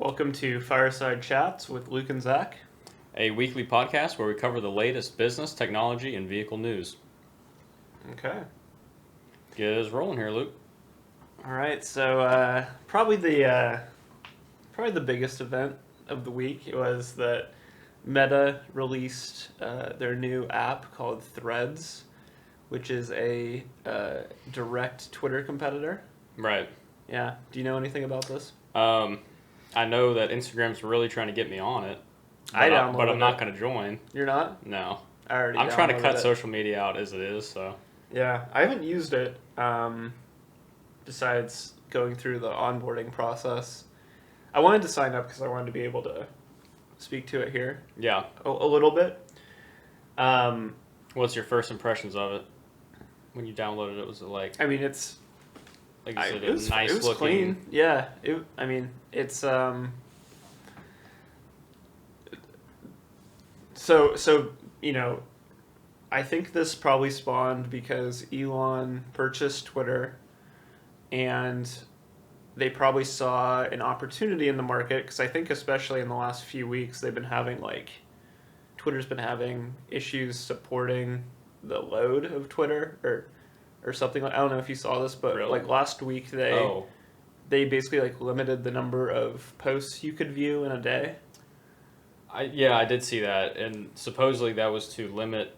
Welcome to Fireside Chats with Luke and Zach. A weekly podcast where we cover the latest business, technology, and vehicle news. Okay. Get us rolling here, Luke. All right. So probably the biggest event of the week was that Meta released their new app called Threads, which is a direct Twitter competitor. Right. Yeah. Do you know anything about this? I know that Instagram's really trying to get me on it. I downloaded but I'm not it. going to join. You're not? No. I'm trying to cut social media out as it is, so. Yeah, I haven't used it, besides going through the onboarding process. I wanted to sign up because I wanted to be able to speak to it here. Yeah. A little bit. What's your first impressions of it? When you downloaded it, was it like... I mean, it's... Like you said, it was nice looking... clean. Yeah. It's... So, you know, I think this probably spawned because Elon purchased Twitter and they probably saw an opportunity in the market because I think especially in the last few weeks they've been having Twitter's been having issues supporting the load of Twitter or something. I don't know if you saw this, but Really? last week they basically limited the number of posts you could view in a day. I did see that, and supposedly that was to limit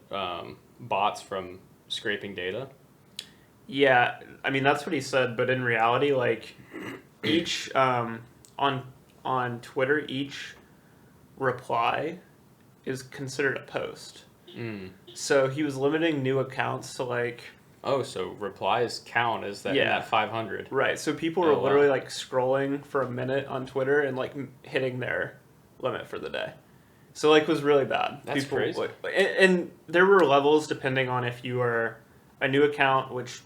bots from scraping data. Yeah, I mean that's what he said, but in reality, each on Twitter, each reply is considered a post. Mm. So he was limiting new accounts to Oh, so replies count as that in that 500. Right. So people were literally scrolling for a minute on Twitter and hitting their limit for the day. So it was really bad. That's crazy. And there were levels depending on if you were a new account, which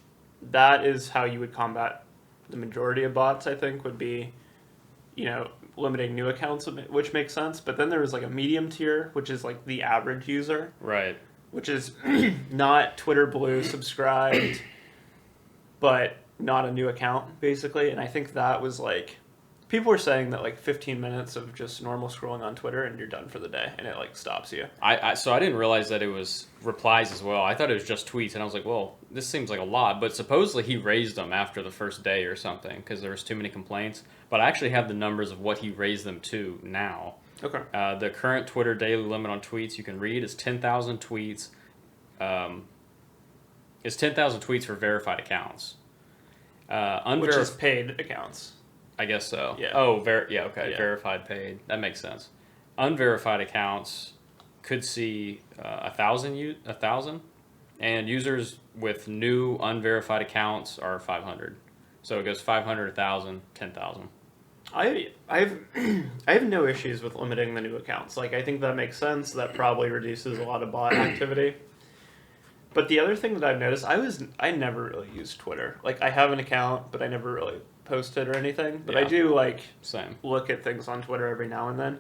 that is how you would combat the majority of bots, I think, would be, limiting new accounts, which makes sense. But then there was a medium tier, which is the average user. Right. Which is not Twitter Blue subscribed, but not a new account, basically. And I think that was people were saying that 15 minutes of just normal scrolling on Twitter and you're done for the day, and it stops you. So I didn't realize that it was replies as well. I thought it was just tweets, and I was like, well, this seems like a lot. But supposedly he raised them after the first day or something because there was too many complaints. But I actually have the numbers of what he raised them to now. Okay. The current Twitter daily limit on tweets you can read is 10,000 tweets. It's 10,000 tweets for verified accounts. Which is paid accounts. I guess so. Yeah. Oh, okay. Yeah. Verified paid. That makes sense. Unverified accounts could see 1,000, and users with new unverified accounts are 500. So it goes 500, 1,000, 10,000. I have no issues with limiting the new accounts. I think that makes sense. That probably reduces a lot of bot activity. But the other thing that I've noticed, I never really used Twitter. I have an account, but I never really posted or anything. But I do Same. look at things on Twitter every now and then.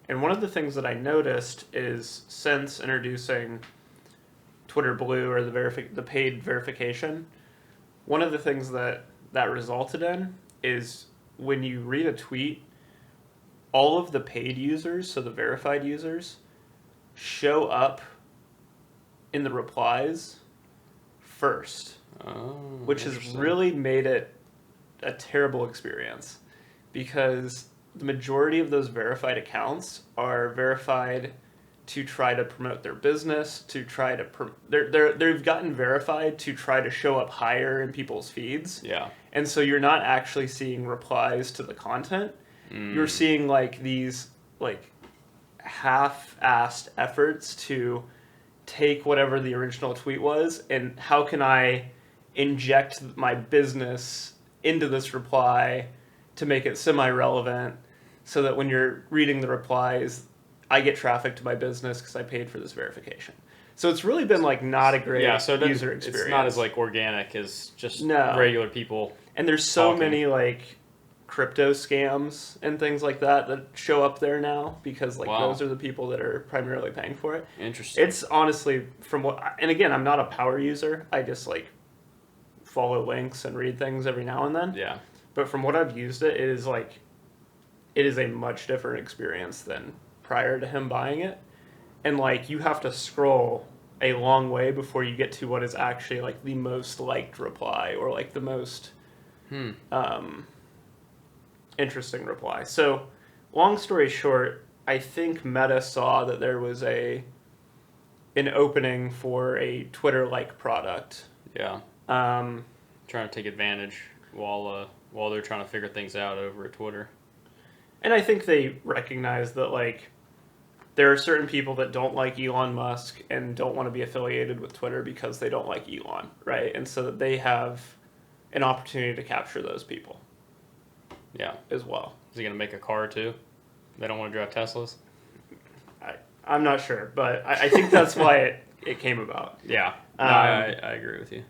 And one of the things that I noticed is since introducing Twitter Blue or the paid verification, one of the things that resulted in is when you read a tweet, all of the paid users, so the verified users, show up in the replies first, which has really made it a terrible experience because the majority of those verified accounts are verified to try to promote their business, to try to they've gotten verified to try to show up higher in people's feeds. Yeah. And so you're not actually seeing replies to the content. You're seeing these half-assed efforts to take whatever the original tweet was and how can I inject my business into this reply to make it semi-relevant so that when you're reading the replies, I get traffic to my business because I paid for this verification. So it's really been not a great user experience. It's not as organic as just regular people. And there's so many crypto scams and things like that show up there now because those are the people that are primarily paying for it. Interesting. It's honestly and again, I'm not a power user. I just follow links and read things every now and then. Yeah. But from what I've used it is it is a much different experience than prior to him buying it. And like you have to scroll a long way before you get to what is actually like the most liked reply or like the most interesting reply. So, long story short, I think Meta saw that there was an opening for a Twitter-like product. Yeah. Trying to take advantage while they're trying to figure things out over at Twitter. And I think they recognize that like there are certain people that don't like Elon Musk and don't want to be affiliated with Twitter because they don't like Elon, right? And so that they have an opportunity to capture those people. Yeah. As well. Is he going to make a car too? They don't want to drive Teslas? I'm not sure, but I think that's why it came about. Yeah. No, I agree with you.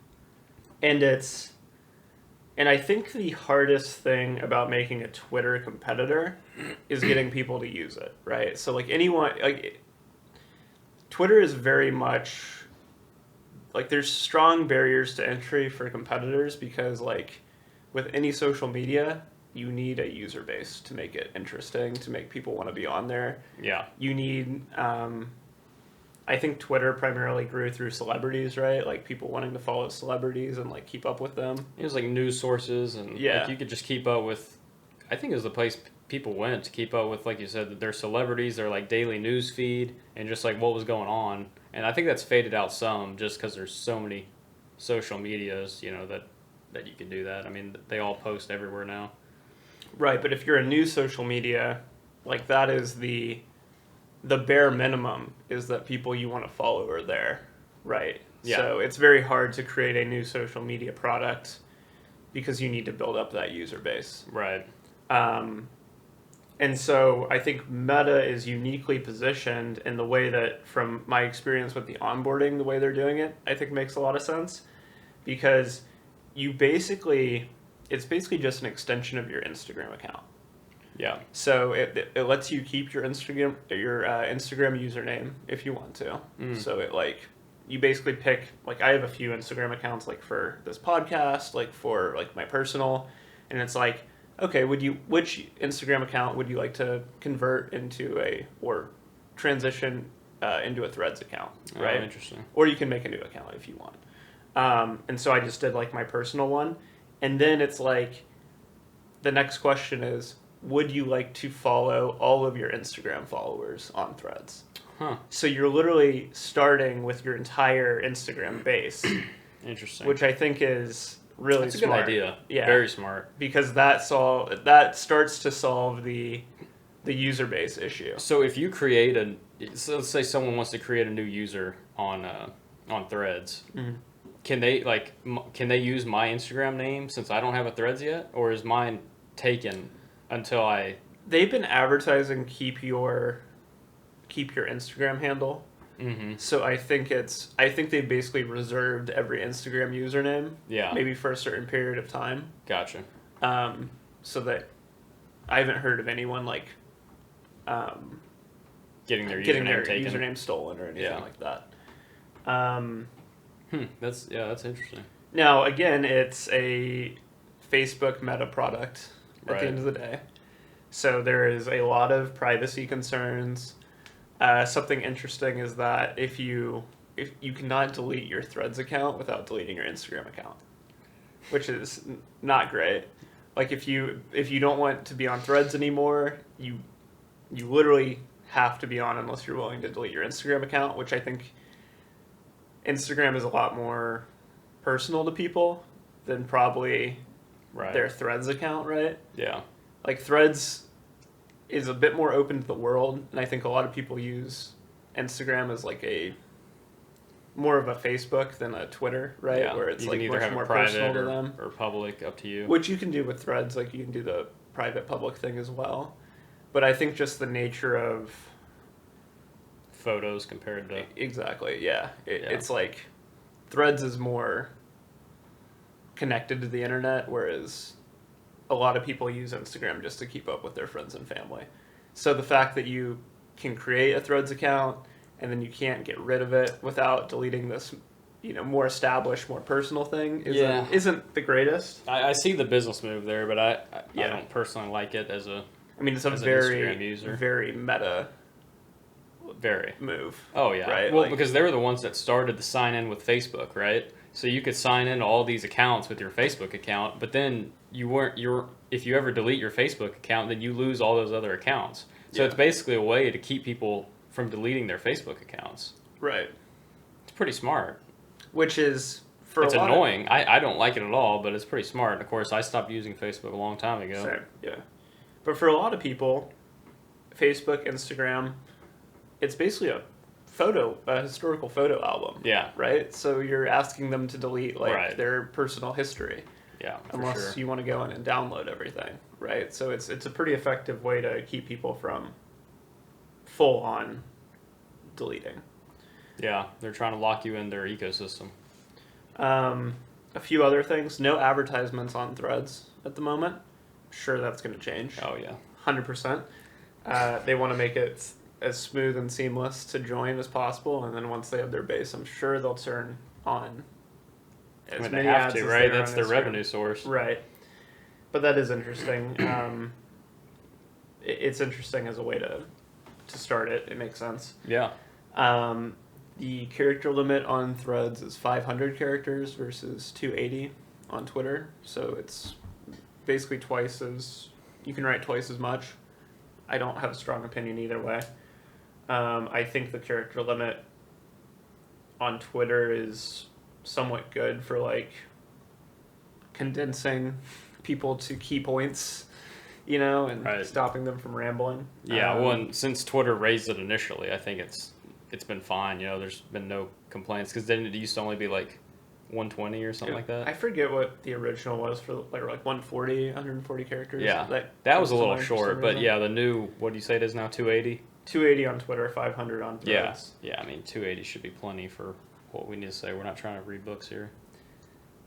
And I think the hardest thing about making a Twitter competitor is getting people to use it, right? So like Twitter is very much like there's strong barriers to entry for competitors because like with any social media, you need a user base to make it interesting, to make people want to be on there. Yeah. You need, I think Twitter primarily grew through celebrities, right? Like people wanting to follow celebrities and like keep up with them. It was like news sources and like you could just keep up with, I think it was the place people went to keep up with, like you said, their celebrities, their like daily news feed and just like what was going on. And I think that's faded out some just because there's so many social medias, you know, that you can do that. I mean, they all post everywhere now. Right, but if you're a new social media, like that is the bare minimum is that people you want to follow are there, right? Yeah. So it's very hard to create a new social media product because you need to build up that user base. Right. And so I think Meta is uniquely positioned in the way that, from my experience with the onboarding, the way they're doing it, I think makes a lot of sense because it's basically just an extension of your Instagram account. Yeah. So it lets you keep your Instagram username if you want to. So it like you basically pick like I have a few Instagram accounts like for this podcast, like for like my personal, and it's like okay, which Instagram account would you like to convert into or transition into a Threads account, right? Oh, interesting. Or you can make a new account if you want. And so I just did like my personal one. And then it's like, the next question is, would you like to follow all of your Instagram followers on Threads? Huh. So you're literally starting with your entire Instagram base. Interesting. Which I think is really That's smart. a good idea. Yeah. Very smart. Because that starts to solve the user base issue. So if you create so let's say someone wants to create a new user on Threads. Mm-hmm. Can they use my Instagram name since I don't have a Threads yet, or is mine taken until I? They've been advertising keep your Instagram handle. Mm-hmm. So I think they basically reserved every Instagram username. Yeah. Maybe for a certain period of time. Gotcha. So that I haven't heard of anyone like getting their username stolen or anything like that. That's interesting. Now, again, it's a Facebook Meta product at the end of the day. So there is a lot of privacy concerns. Something interesting is that if you cannot delete your Threads account without deleting your Instagram account, which is not great. Like if you don't want to be on Threads anymore, you literally have to be on unless you're willing to delete your Instagram account, which I think Instagram is a lot more personal to people than probably their Threads account, right? Yeah. Like Threads is a bit more open to the world, and I think a lot of people use Instagram as like more of a Facebook than a Twitter, right? Yeah. Where it's you like can either much have more it private personal to them. Or public, up to you. Which you can do with Threads, like you can do the private public thing as well. But I think just the nature of photos compared to exactly, yeah. It's like Threads is more connected to the internet, whereas a lot of people use Instagram just to keep up with their friends and family. So the fact that you can create a Threads account and then you can't get rid of it without deleting this, more established, more personal thing isn't the greatest. I see the business move there, but I don't personally like it as a I mean, it's a as an Instagram very, user. very meta Very. move. Oh yeah. Right? Well, Like, because they were the ones that started the sign in with Facebook, right? So you could sign in to all these accounts with your Facebook account, but then if you ever delete your Facebook account, then you lose all those other accounts. So Yeah. it's basically a way to keep people from deleting their Facebook accounts. right. It's pretty smart. Which is, for It's a lot annoying. I don't like it at all, but it's pretty smart. Of course, I stopped using Facebook a long time ago. Same, yeah. But for a lot of people, Facebook, Instagram, it's basically a historical photo album. Yeah. Right? So you're asking them to delete Right. their personal history. Yeah, for Unless sure. you want to go in and download everything. Right? So it's a pretty effective way to keep people from full on deleting. Yeah, they're trying to lock you in their ecosystem. A few other things. No advertisements on Threads at the moment. Sure, that's going to change. Oh yeah. 100%. They want to make it as smooth and seamless to join as possible, and then once they have their base, I'm sure they'll turn on as I mean, many they have ads to, as right? they are That's on their Instagram. revenue source. Right. But that is interesting. It's interesting as a way to start it. It makes sense. Yeah. The character limit on Threads is 500 characters versus 280 on Twitter, so it's basically twice as you can write twice as much. I don't have a strong opinion either way. I think the character limit on Twitter is somewhat good for like condensing people to key points, and Right. stopping them from rambling. Yeah, since Twitter raised it initially, I think it's been fine. There's been no complaints because then it used to only be like 120 or something like that. I forget what the original was for like 140 characters. Yeah, that was a little for some short, but reason. yeah, the new, what do you say it is now, 280? 280 on Twitter, 500 on Threads. Yeah, I mean 280 should be plenty for what we need to say. We're not trying to read books here.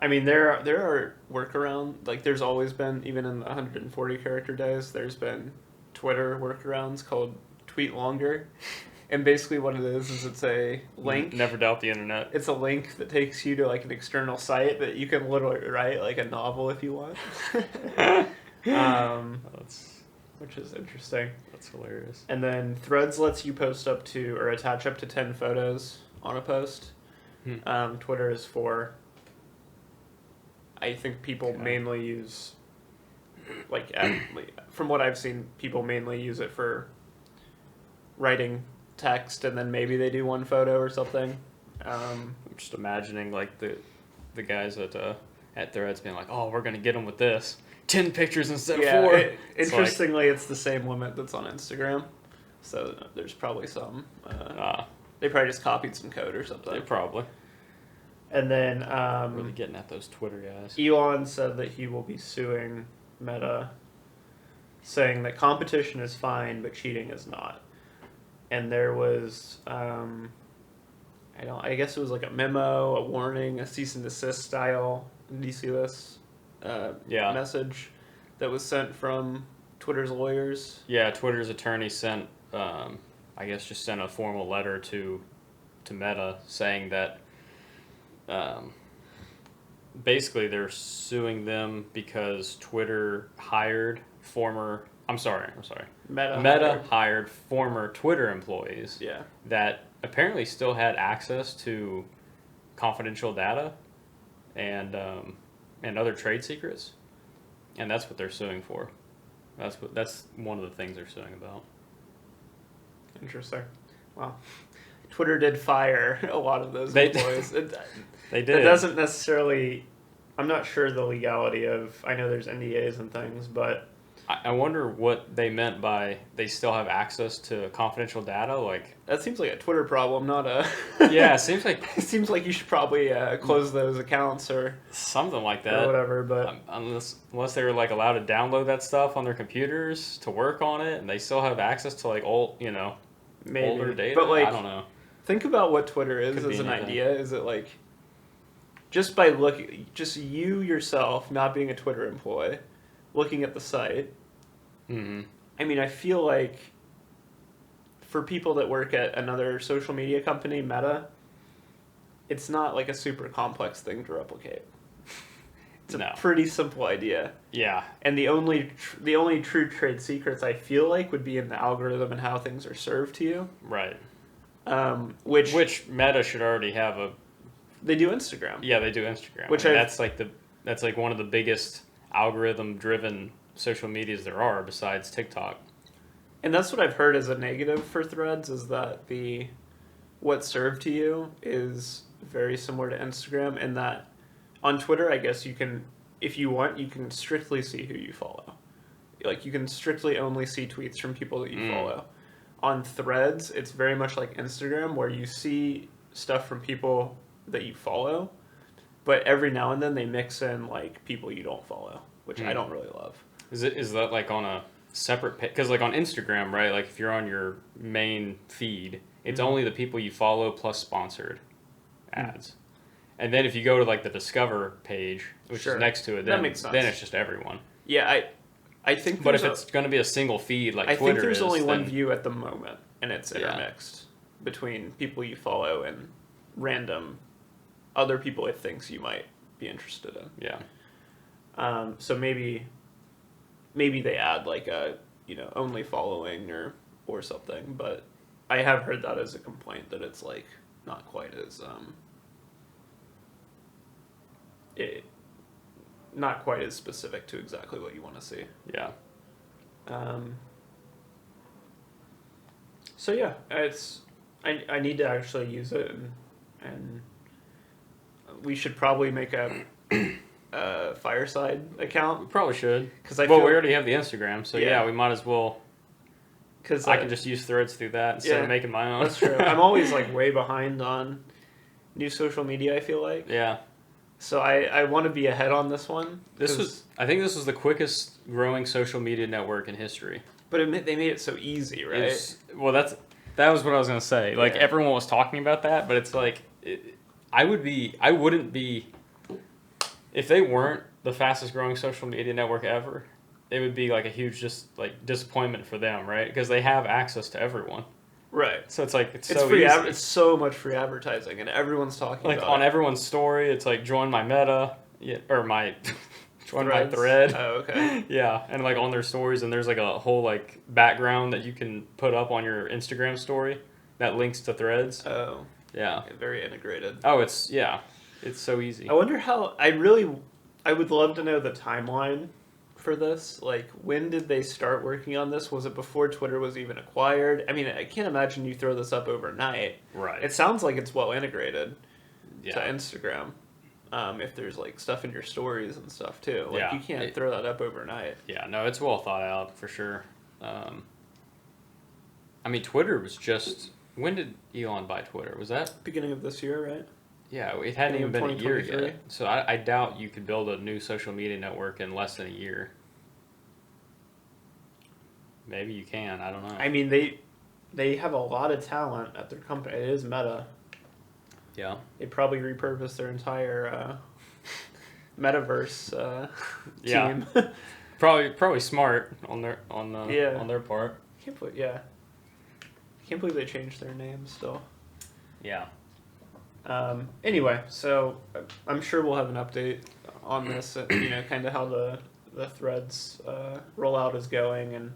I mean, there are workaround. Like, there's always been, even in the 140 character days, there's been Twitter workarounds called tweet longer. And basically what it is it's a link. Never doubt the internet. It's a link that takes you to like an external site that you can literally write like a novel if you want. Which is interesting. That's hilarious. And then Threads lets you post up to or attach up to 10 photos on a post. Twitter is 4. I think people mainly use, from what I've seen, people mainly use it for writing text, and then maybe they do one photo or something. I'm just imagining like the guys at Threads being like, "Oh, we're gonna get them with this 10 pictures instead of 4." Interestingly, it's the same limit that's on Instagram, so there's probably some. They probably just copied some code or something. They probably. And then Really getting at those Twitter guys. Elon said that he will be suing Meta, saying that competition is fine, but cheating is not. And there was, I guess it was like a memo, a warning, a cease and desist style. Did you see this message that was sent from Twitter's lawyers? Yeah, Twitter's attorney sent, just sent a formal letter to Meta saying that basically they're suing them because Twitter hired Meta hired former Twitter employees that apparently still had access to confidential data and other trade secrets, and that's what they're suing for. That's one of the things they're suing about. Interesting. Wow. Twitter did fire a lot of those employees. They did. It doesn't necessarily. I'm not sure the legality of. I know there's NDAs and things, but I wonder what they meant by they still have access to confidential data. Like, that seems like a Twitter problem, not a. Yeah, it seems like It seems like you should probably close those accounts or something like that, or whatever. But unless they were like allowed to download that stuff on their computers to work on it, and they still have access to like old, maybe older data. But like, I don't know. Think about what Twitter is Could be as an anything. idea. Is it like just by looking, just you yourself not being a Twitter employee, looking at the site? Mm-hmm. I mean, I feel like for people that work at another social media company, Meta, it's not like a super complex thing to replicate. It's a No. pretty simple idea. Yeah. And the only true trade secrets I feel like would be in the algorithm and how things are served to you. Right. Which Meta should already have they do Instagram. Yeah, they do Instagram. Which that's like one of the biggest algorithm-driven social medias there are, besides TikTok. And that's what I've heard as a negative for Threads, is that what's served to you is very similar to Instagram, in that on Twitter, I guess you can, if you want, you can strictly see who you follow. Like, you can strictly only see tweets from people that you follow. On Threads, it's very much like Instagram, where you see stuff from people that you follow, but every now and then they mix in like people you don't follow, which I don't really love. Is that like on a separate page? Because like on Instagram, right? Like if you're on your main feed, it's only the people you follow plus sponsored ads. And then if you go to like the Discover page, which is next to it, then it's just everyone. Yeah, I think. But if it's going to be a single feed like Twitter, I think there's only one view at the moment, and it's intermixed between people you follow and random other people it thinks you might be interested in. Yeah. So maybe they add like a only following or something, but I have heard that as a complaint, that it's like not quite as not quite as specific to exactly what you want to see. Yeah. So yeah, I need to actually use it, and we should probably make a Fireside account. We probably should, because we already have the Instagram, so yeah, we might as well. Because I can just use Threads through that instead of making my own. That's true. I'm always like way behind on new social media, I feel like. Yeah. So I want to be ahead on this one. I think this was the quickest growing social media network in history. But they made it so easy, right? That was what I was gonna say. Like everyone was talking about that, but it's like I wouldn't be if they weren't the fastest growing social media network ever. It would be like a huge disappointment for them, right? Because they have access to everyone. Right. So it's like it's so free. It's so much free advertising, and everyone's talking about it. Like on everyone's story, it's like join my Meta, or my join my thread. Oh, okay. Yeah, and like on their stories, and there's like a whole like background that you can put up on your Instagram story that links to Threads. Oh. Yeah. Very integrated. Oh, it's so easy. I wonder how. I would love to know the timeline for this. Like, when did they start working on this? Was it before Twitter was even acquired? I mean, I can't imagine you throw this up overnight. Right. It sounds like it's well integrated to Yeah. Instagram. If there's like stuff in your stories and stuff too. Like, you can't throw that up overnight. Yeah, no, it's well thought out for sure. I mean, Twitter was just. When did Elon buy Twitter? Was that beginning of this year, right? Yeah, it hadn't even been a year yet. So I doubt you could build a new social media network in less than a year. Maybe you can. I don't know. I mean, they have a lot of talent at their company. It is Meta. Yeah. They probably repurposed their entire metaverse team. Probably smart on their part. Can't believe they changed their name still. Yeah. Anyway, so I'm sure we'll have an update on this, kind of how the Threads rollout is going,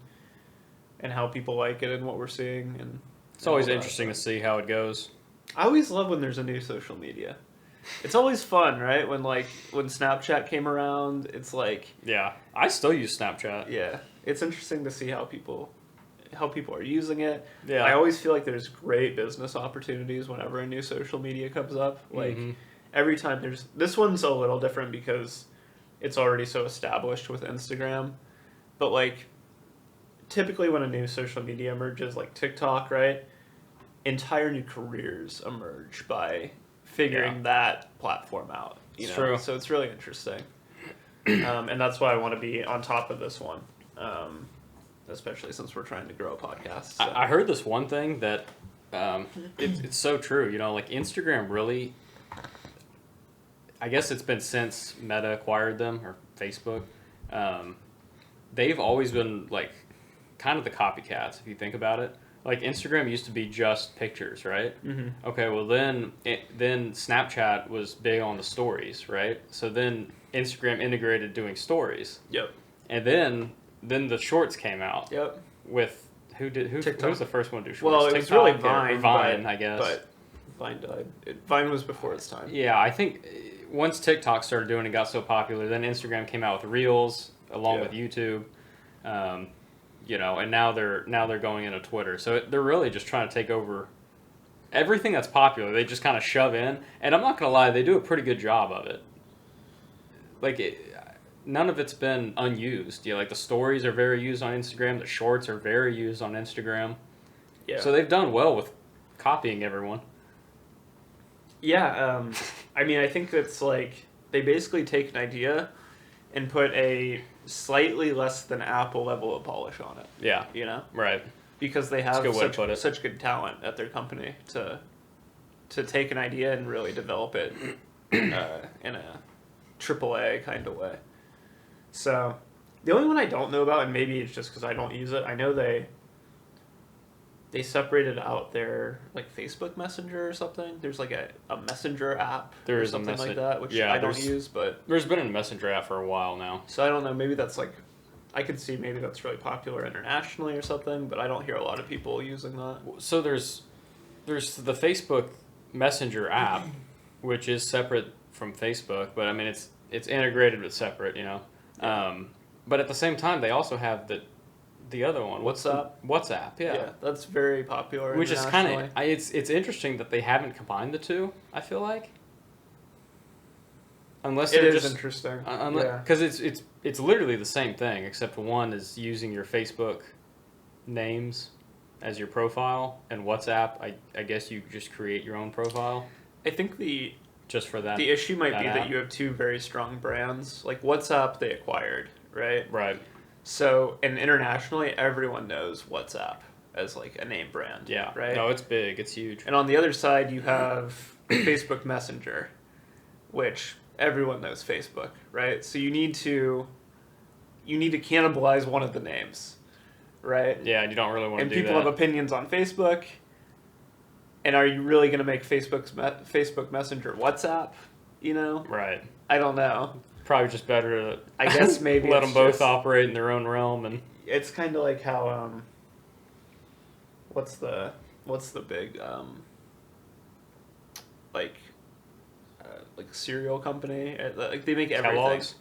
and how people like it and what we're seeing. And it's always interesting to see how it goes. I always love when there's a new social media. It's always fun, right? When Snapchat came around, it's like... Yeah, I still use Snapchat. Yeah, it's interesting to see how people are using it. Yeah. I always feel like there's great business opportunities whenever a new social media comes up. Like, every time this one's a little different because it's already so established with Instagram. But, like, typically when a new social media emerges, like TikTok, right? Entire new careers emerge by figuring that platform out. It's true. So it's really interesting. And that's why I want to be on top of this one. Especially since we're trying to grow a podcast. So. I heard this one thing that it's so true. Like Instagram really, I guess it's been since Meta acquired them, or Facebook. They've always been like kind of the copycats, if you think about it. Like Instagram used to be just pictures, right? Mm-hmm. Okay, well then Snapchat was big on the stories, right? So then Instagram integrated doing stories. Yep. And then the shorts came out. Yep. With who was the first one to do shorts? Well, it was TikTok really Vine. Vine, I guess. But Vine died. Vine was before its time. Yeah, I think once TikTok started doing it, got so popular, then Instagram came out with Reels along with YouTube. You know, and now they're going into Twitter. So they're really just trying to take over everything that's popular. They just kind of shove in, and I'm not gonna lie, they do a pretty good job of it. Like none of it's been unused. Like the stories are very used on Instagram. The shorts are very used on Instagram. Yeah. So they've done well with copying everyone. Yeah. I mean, I think that's like they basically take an idea and put a slightly less than Apple level of polish on it. Yeah. You know? Right. Because they have such good talent at their company to take an idea and really develop it in a AAA kind of way. So, the only one I don't know about, and maybe it's just because I don't use it, I know they separated out their like Facebook Messenger or something. There's like a Messenger app or something like that, which I don't use, but there's been a Messenger app for a while now. So I don't know, maybe that's like I could see maybe that's really popular internationally or something, but I don't hear a lot of people using that. So there's the Facebook Messenger app, which is separate from Facebook, but I mean it's integrated but separate, you know. Yeah. But at the same time, they also have the other one. WhatsApp, yeah. Yeah, that's very popular. Which is kind of it's interesting that they haven't combined the two. I feel like, unless it they're is just interesting. Because it's literally the same thing, except one is using your Facebook names as your profile, and WhatsApp, I guess you just create your own profile. I think just for that. The issue might be app. that you have two very strong brands. Like WhatsApp, they acquired, right? Right. So, and internationally, everyone knows WhatsApp as like a name brand. Yeah. Right. No, it's big. It's huge. And on the other side, you have Facebook Messenger, which everyone knows Facebook, right? So you need to cannibalize one of the names, right? Yeah, you don't really want to do that. And people have opinions on Facebook. And are you really going to make Facebook Messenger WhatsApp? You know? Right. I don't know. Probably just better to I guess maybe let them both operate in their own realm, and it's kind of like how what's the big like cereal company, like they make everything. Kellogg's?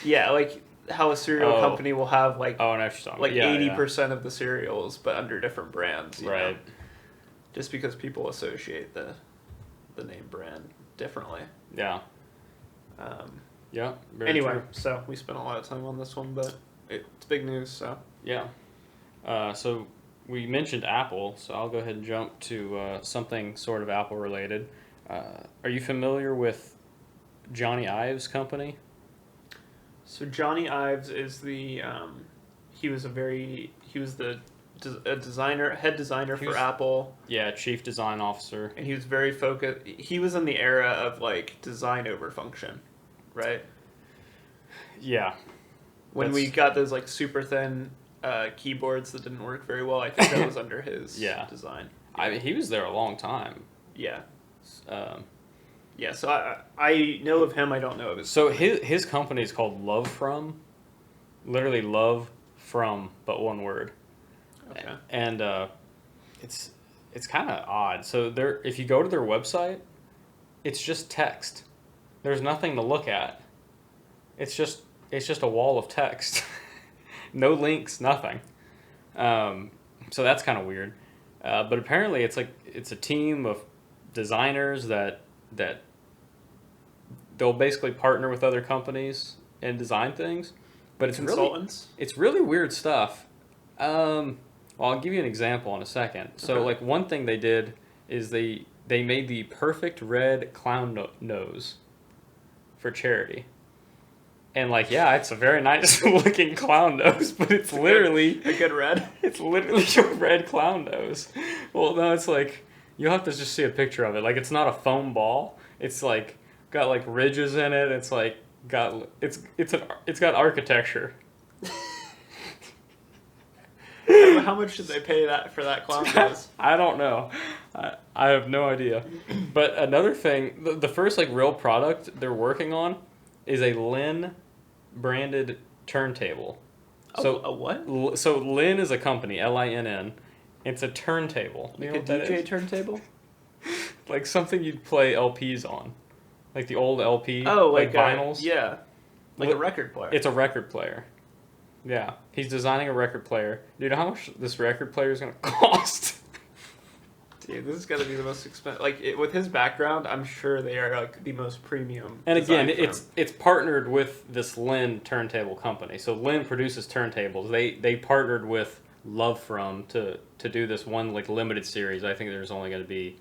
Yeah, like how a cereal company will have like 80% of the cereals but under different brands, you know? Just because people associate the name brand differently. Yeah. Yeah. Anyway, true. so we spent a lot of time on this one, but it's big news, so. Yeah. So we mentioned Apple, so I'll go ahead and jump to something sort of Apple related. Are you familiar with Jony Ive's company? So Jony Ive is the he was the head designer for Apple. Yeah, chief design officer. And he was very focused. He was in the era of like design over function, right? Yeah. When we got those like super thin keyboards that didn't work very well, I think that was under his design. I mean, he was there a long time. Yeah. Yeah, so I know of him, I don't know of his company. His company is called LoveFrom. Literally love from, but one word. Okay. And it's kind of odd. So if you go to their website, it's just text. There's nothing to look at. It's just a wall of text. No links, nothing. So that's kind of weird. But apparently it's a team of designers that they'll basically partner with other companies and design things. But it's consultants. It's really weird stuff. Well, I'll give you an example in a second. So, like, one thing they did is they made the perfect red clown nose for charity. And, like, yeah, it's a very nice looking clown nose, but it's literally... A good red? It's literally a red clown nose. Well, no, it's like... You'll have to just see a picture of it. Like, it's not a foam ball. It's, like, got, like, ridges in it. It's, like, it's got architecture. How much did they pay for that clown nose? I don't know. I have no idea. But another thing, the first like real product they're working on is a Lin branded turntable. So a what? So Lin is a company, Linn. It's a turntable. You Like know a what that DJ is? turntable? Like something you'd play LPs on, like the old LP, Oh, like vinyls. Yeah, like a record player. It's a record player. Yeah, he's designing a record player. Do you know how much this record player is gonna cost? Dude, this is gonna be the most expensive. Like with his background, I'm sure they are like the most premium. And again, design firm. it's partnered with this Lin turntable company. So Lin produces turntables. They partnered with LoveFrom to do this one like limited series. I think there's only going to be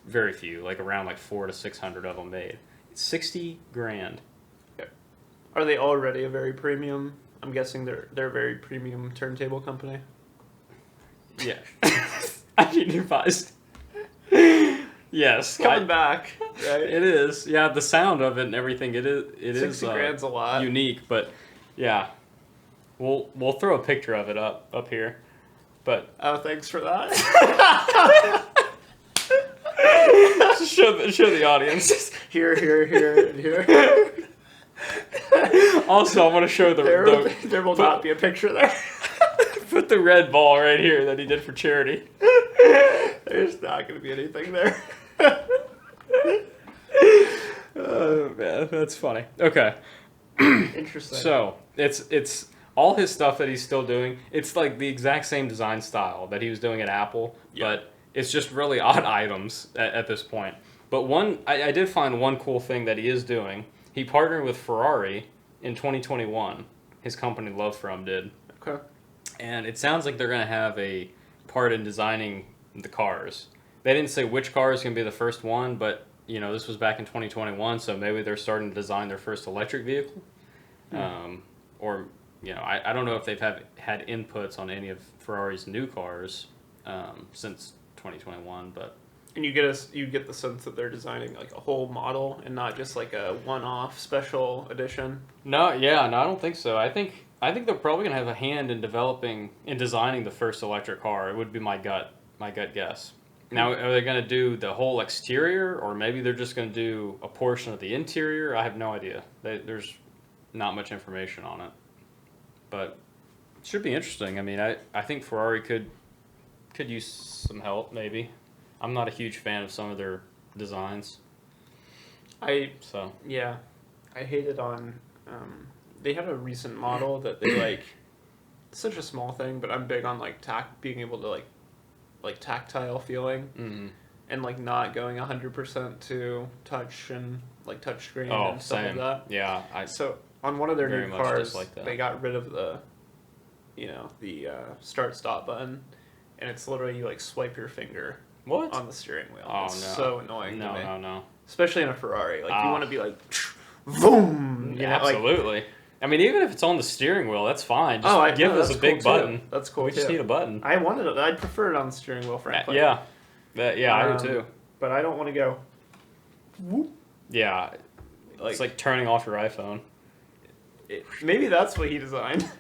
very few, like around like 400 to 600 of them made. It's $60,000. Are they already a very premium? I'm guessing they're a very premium turntable company. Yeah. I mean, advised. Yes, Coming back, right? It is. Yeah, the sound of it and everything. It is. 60 grand's a lot. Unique, but yeah, we'll throw a picture of it up here. But oh, thanks for that. show the audience. Here, and here. Also, I want to show There will not be a picture there. Put the red ball right here that he did for charity. There's not going to be anything there. Oh man, that's funny. Okay. Interesting. So it's all his stuff that he's still doing. It's like the exact same design style that he was doing at Apple, but it's just really odd items at this point. But I did find one cool thing that he is doing. He partnered with Ferrari in 2021. His company LoveFrom did. Okay. And it sounds like they're going to have a part in designing the cars. They didn't say which car is going to be the first one, but this was back in 2021, so maybe they're starting to design their first electric vehicle. Or I don't know if they've had inputs on any of Ferrari's new cars since 2021, but and you get the sense that they're designing like a whole model and not just like a one-off special edition. No, I don't think so. I think they're probably gonna have a hand in designing the first electric car. It would be my gut guess. Now, are they going to do the whole exterior, or maybe they're just going to do a portion of the interior? I have no idea. There's not much information on it, but it should be interesting. I mean, I think Ferrari could use some help. Maybe. I'm not a huge fan of some of their designs. I hated on. They had a recent model that they like. Such a small thing, but I'm big on like being able to like tactile feeling, and like not going 100% to touch and like touch screen and stuff like that. Yeah, so on one of their new cars, like they got rid of the start stop button, and it's literally you like swipe your finger on the steering wheel. Oh, it's no. so annoying to me. No. Especially in a Ferrari, like you want to be like, boom. Absolutely. Like, I mean, even if it's on the steering wheel, that's fine. Just give us a big button. That's cool. We just need a button. I'd prefer it on the steering wheel, frankly. Yeah, I do too. But I don't want to go. Whoop. Yeah, it's like turning off your iPhone. Maybe that's what he designed.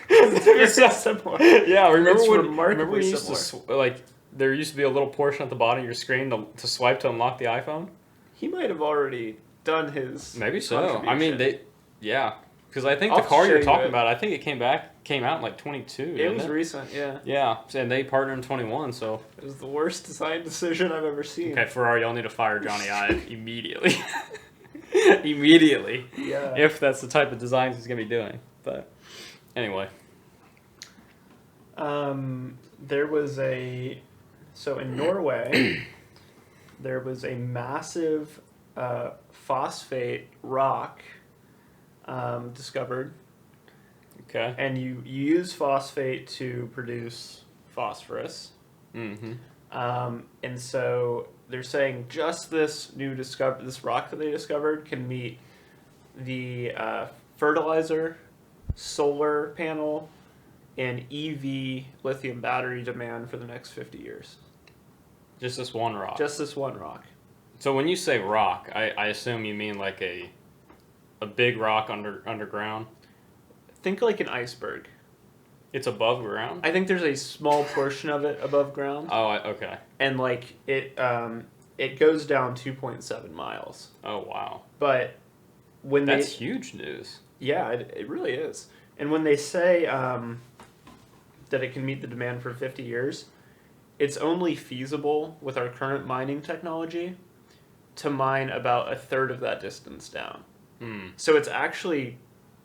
It's very similar. Yeah, remember it's when remarkably you used similar. to there used to be a little portion at the bottom of your screen to swipe to unlock the iPhone? He might have already done his. Maybe so. I mean, because I think I'll the car you're show talking you about, I think it came out in like 22. It was recent, yeah. Yeah, and they partnered in 21, so. It was the worst design decision I've ever seen. Okay, Ferrari, y'all need to fire Jony Ive immediately. Immediately. Yeah. If that's the type of designs he's going to be doing. But anyway. There was so in Norway, there was a massive phosphate rock discovered. Okay. And you use phosphate to produce phosphorus. Mm-hmm. And so they're saying just this rock that they discovered can meet the fertilizer, solar panel, and EV lithium battery demand for the next 50 years. Just this one rock. Just this one rock. So when you say rock, I assume you mean like a big rock underground? Think like an iceberg. It's above ground? I think there's a small portion of it above ground. Oh, okay. And like it goes down 2.7 miles. Oh, wow. But That's huge news. Yeah, it really is. And when they say that it can meet the demand for 50 years, it's only feasible with our current mining technology to mine about a third of that distance down. So it's actually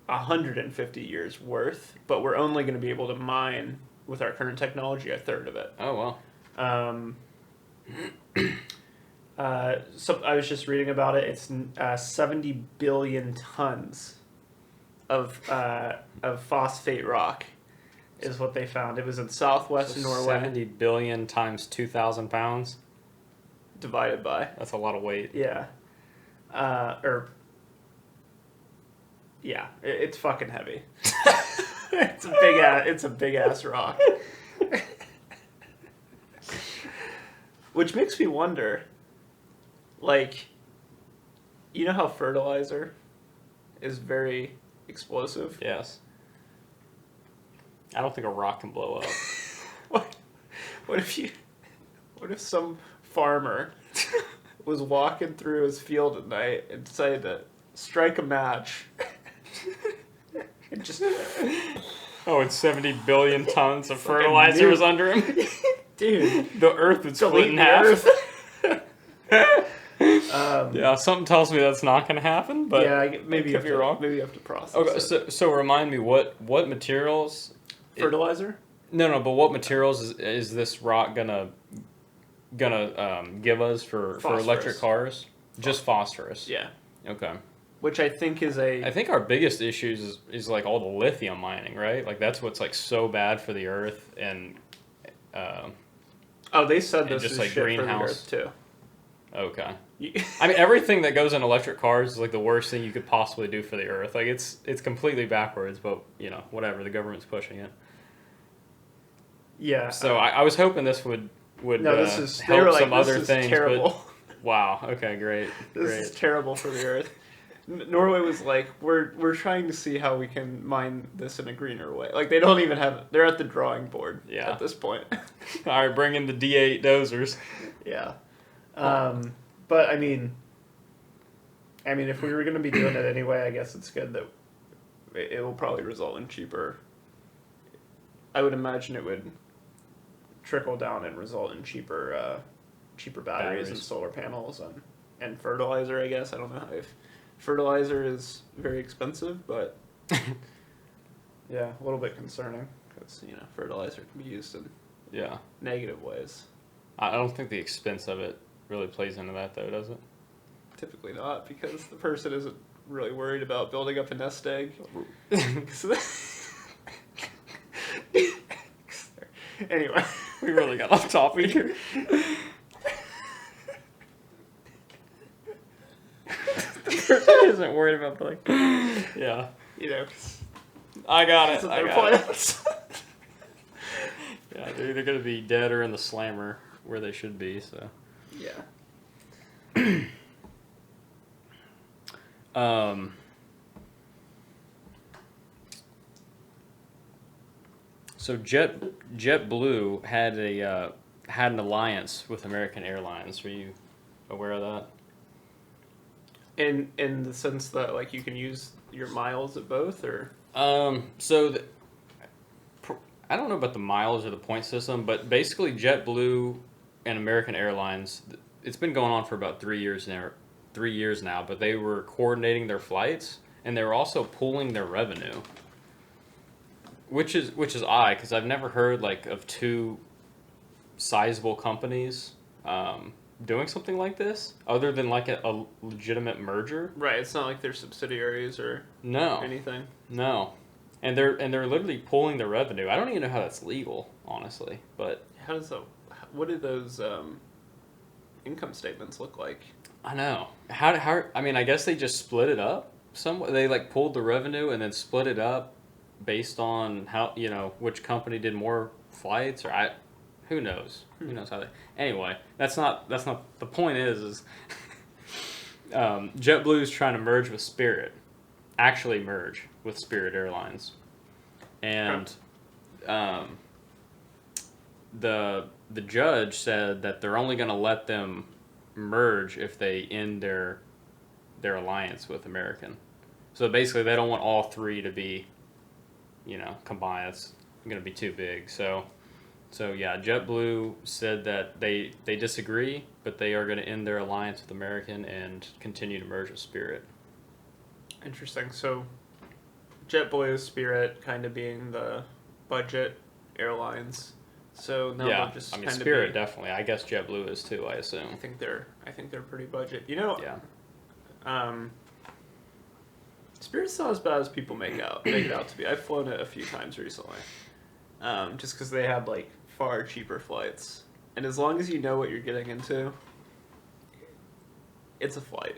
150 years worth, but we're only going to be able to mine with our current technology a third of it. Oh, wow. So I was just reading about it. It's 70 billion tons of phosphate rock is what they found. It was in southwest Norway. 70 billion times 2,000 pounds? Divided by. That's a lot of weight. Yeah. It's fucking heavy. It's a big ass rock. Which makes me wonder, like, you know how fertilizer is very explosive? Yes. I don't think a rock can blow up. What if some farmer was walking through his field at night and decided to strike a match and just... Oh, and 70 billion tons of fertilizer was under him? Dude. The earth would split in half. Yeah, something tells me that's not going to happen, but yeah, maybe you're wrong. Maybe you have to process it. So remind me, what materials... Fertilizer? No, but what materials is this rock gonna give us for electric cars? Just phosphorus. Yeah. Okay. Which I think is I think our biggest issues is like all the lithium mining, right? Like that's what's like so bad for the earth and. They said this just is like shit greenhouse for the earth too. Okay. I mean, everything that goes in electric cars is like the worst thing you could possibly do for the earth. Like it's completely backwards, but whatever. The government's pushing it. Yeah. So I was hoping this would this is help some other this things. Is terrible. But, wow. Okay. Great. This is terrible for the earth. Norway was like, we're trying to see how we can mine this in a greener way. Like they don't even have. They're at the drawing board. Yeah. At this point. All right, bring in the D8 dozers. Yeah. But I mean, if we were going to be doing it anyway, I guess it's good that it will probably result in cheaper. I would imagine it would trickle down and result in cheaper batteries and solar panels and fertilizer. I guess I don't know if fertilizer is very expensive, but yeah, a little bit concerning because fertilizer can be used in negative ways. I don't think the expense of it really plays into that, though, does it? Typically not, because the person isn't really worried about building up a nest egg. Anyway, we really got off topic here. The person isn't worried about building. Yeah. I got it. Yeah, they're either going to be dead or in the slammer where they should be, so. Yeah. So JetBlue had an alliance with American Airlines. Were you aware of that? In the sense that like you can use your miles at both, or I don't know about the miles or the point system, but basically JetBlue and American Airlines, it's been going on for about 3 years now, but they were coordinating their flights and they were also pooling their revenue, which is odd because I've never heard like of two sizable companies doing something like this other than like a legitimate merger. Right, it's not like they're subsidiaries or anything. No. And they're literally pulling their revenue. I don't even know how that's legal, honestly. But what do those income statements look like? I know. How I mean, I guess they just split it up. They like pulled the revenue and then split it up based on how, which company did more flights, or who knows? Who knows how they... Anyway, that's not the point is JetBlue is trying to merge with Spirit. Actually merge with Spirit Airlines. And the judge said that they're only going to let them merge if they end their alliance with American. So basically, they don't want all three to be, combined. It's going to be too big. So yeah, JetBlue said that they disagree, but they are going to end their alliance with American and continue to merge with Spirit. Interesting. So JetBlue, Spirit kind of being the budget airlines. So now Yeah, they'll just I mean kind of Spirit definitely. I guess JetBlue is too. I I assume. think they're pretty budget. Yeah. Spirit's not as bad as people make it out to be. I've flown it a few times recently, just because they have like far cheaper flights, and as long as you know what you're getting into, it's a flight.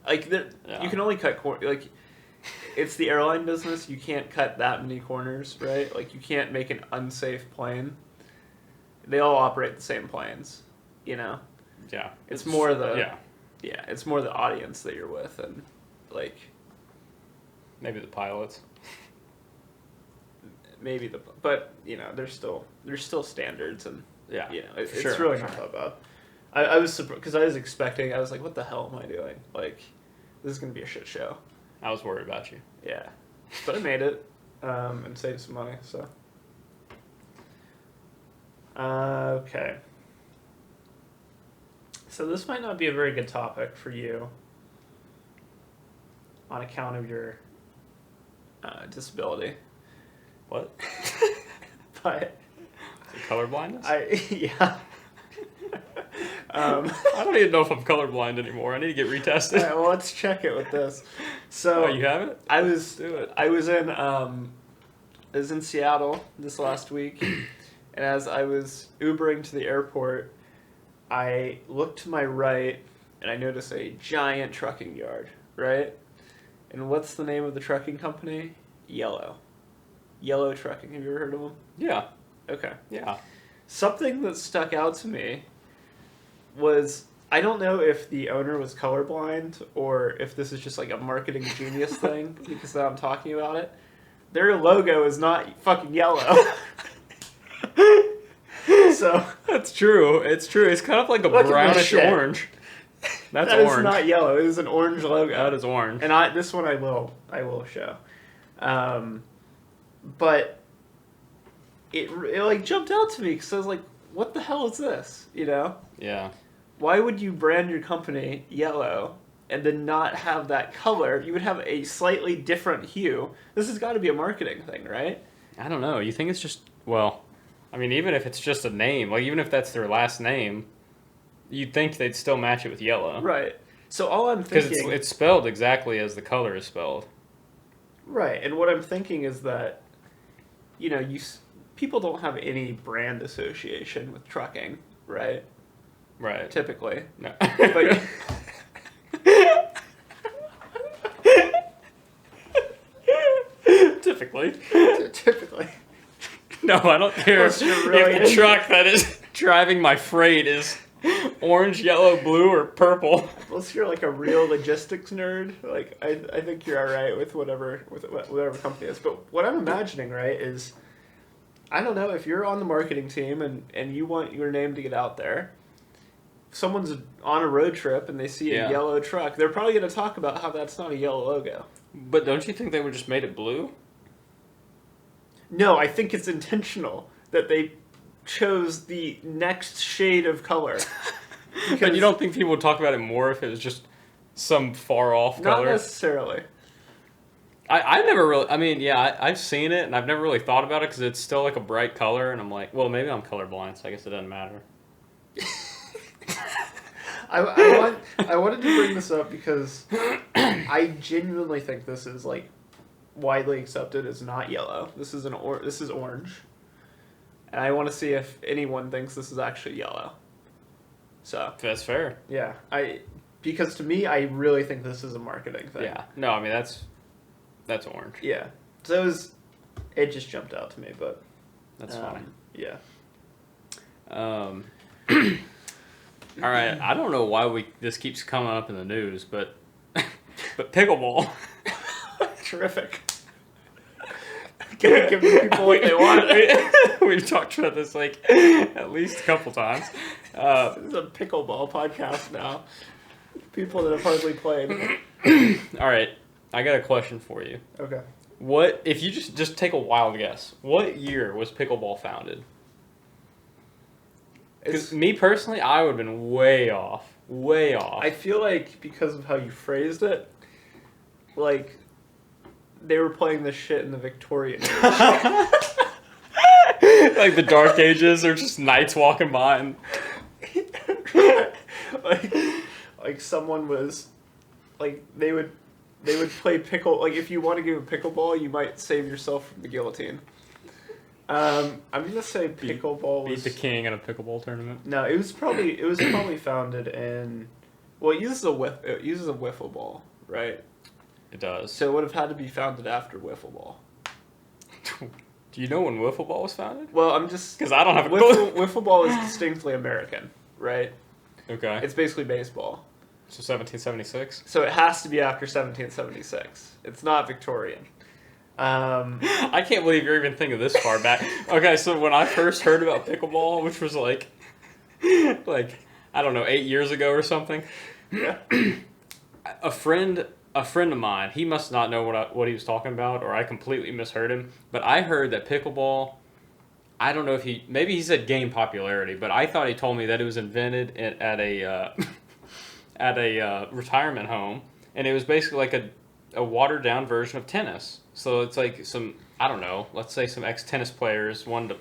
Like you can only cut like. It's the airline business. You can't cut that many corners, right? Like you can't make an unsafe plane. They all operate the same planes, Yeah. It's more the yeah. It's more the audience that you're with, and like Maybe the pilots. maybe but there's still standards, and Yeah. it's sure, really sure. not that bad. I was surprised because I was like, what the hell am I doing? Like, this is gonna be a shit show. I was worried about you. Yeah, but I made it, and saved some money. So, okay. So this might not be a very good topic for you, on account of your disability. What? But Color blindness? yeah. I don't even know if I'm colorblind anymore. I need to get retested. All right, well, let's check it with this. So Oh, you have it? Let's do it. I was in Seattle this last week, and as I was Ubering to the airport, I looked to my right and I noticed a giant trucking yard, right? And what's the name of the trucking company? Yellow Trucking. Have you ever heard of them? Yeah. Okay. Yeah. Something that stuck out to me was, I don't know if the owner was colorblind or if this is just like a marketing genius thing, because now I'm talking about it. Their logo is not fucking yellow. So That's true. It's true. It's kind of like a Look at this brownish shit. orange. That's that is orange. not yellow. It is an orange logo. That is orange. And this one I will show. But it like jumped out to me because I was like, what the hell is this? Yeah. Why would you brand your company yellow and then not have that color? You would have a slightly different hue. This has got to be a marketing thing, right? I don't know. You think it's just, even if it's just a name, like even if that's their last name, you'd think they'd still match it with yellow. Right. So all I'm Because thinking... it's spelled exactly as the color is spelled. Right. And what I'm thinking is that, people don't have any brand association with trucking, right? Right. Typically. No. But... Typically. No, I don't care Unless you're really if the truck that is driving my freight is orange, yellow, blue, or purple. Unless you're like a real logistics nerd, like I think you're all right with whatever company it is. But what I'm imagining, right, is I don't know if you're on the marketing team and you want your name to get out there. If someone's on a road trip and they see a yellow truck, they're probably going to talk about how that's not a yellow logo. But don't you think they would just made it blue? No, I think it's intentional that they chose the next shade of color. But you don't think people would talk about it more if it was just some far off color? Not necessarily. I never really, I've seen it and I've never really thought about it because it's still like a bright color and I'm like, well, maybe I'm colorblind, so I guess it doesn't matter. I wanted to bring this up because I genuinely think this is like widely accepted as not yellow. This is this is orange, and I want to see if anyone thinks this is actually yellow. So That's fair. yeah, because to me, I really think this is a marketing thing. Yeah. No, that's orange. Yeah. So it just jumped out to me, but That's funny. Yeah. All right. I don't know why this keeps coming up in the news, but pickleball. Terrific. Gonna give the people what they want. We've talked about this like at least a couple times. This is a pickleball podcast now. People that have hardly played. All right. I got a question for you. Okay. What if you just take a wild guess? What year was pickleball founded? Because me personally, I would have been way off. Way off. I feel like because of how you phrased it, like they were playing this shit in the Victorian age. Like the Dark Ages, or just knights walking by and like someone was like they would play pickle, like if you want to give a pickleball you might save yourself from the guillotine. I'm gonna say pickleball was beat the king in a pickleball tournament. No, it was probably founded in, well, it uses a wiffle ball, right? It does. So it would have had to be founded after wiffle ball. Do you know when wiffle ball was founded? Well, I'm just because I don't have a clue. Wiffle ball is distinctly American, right? Okay. It's basically baseball. So 1776. So it has to be after 1776. It's not Victorian. I can't believe you're even thinking this far back. Okay, so when I first heard about pickleball, which was like I don't know, 8 years ago or something, Yeah. a friend of mine, he must not know what he was talking about, or I completely misheard him. But I heard that pickleball, I don't know if maybe he said game popularity, but I thought he told me that it was invented at a at a retirement home, and it was basically like a watered down version of tennis. So it's like some, I don't know, let's say some ex-tennis players wanted